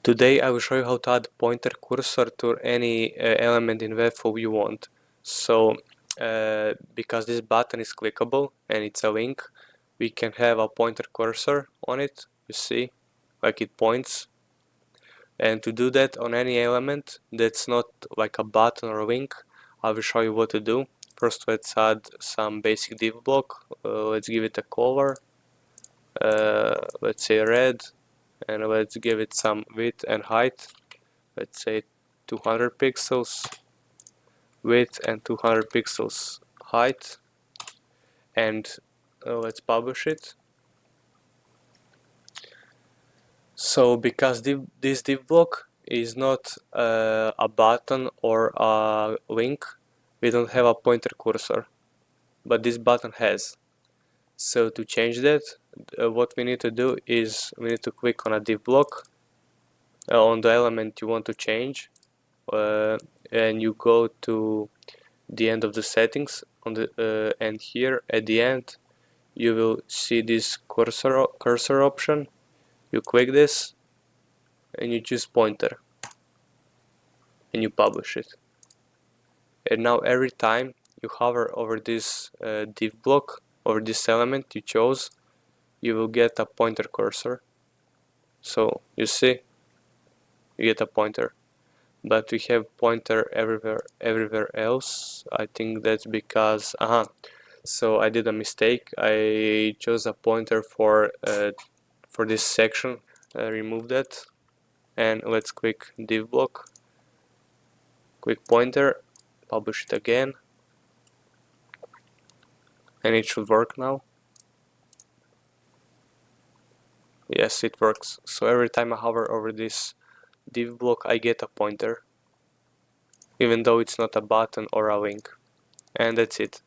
Today I will show you how to add pointer cursor to any element in Webflow you want. So because this button is clickable and it's a link, we can have a pointer cursor on it, you see, like it points. And to do that on any element that's not like a button or a link, I will show you what to do. First, let's add some basic div block. Let's give it a color, let's say red, and let's give it some width and height. Let's say 200 pixels width and 200 pixels height, and let's publish it. So because this div block is not a button or a link, we don't have a pointer cursor, but this button has. So to change that, what we need to do is we need to click on a div block on the element you want to change, and you go to the end of the settings on the and here at the end you will see this cursor option. You click this and you choose pointer and you publish it. And now every time you hover over this div block, over this element you chose, you will get a pointer cursor. So you see, you get a pointer. But we have pointer everywhere else. I think that's because so I did a mistake. I chose a pointer for this section. Remove that, and let's click div block, click pointer, publish it again, and it should work now. Yes, it works. So every time I hover over this div block I get a pointer, even though it's not a button or a link. And that's it.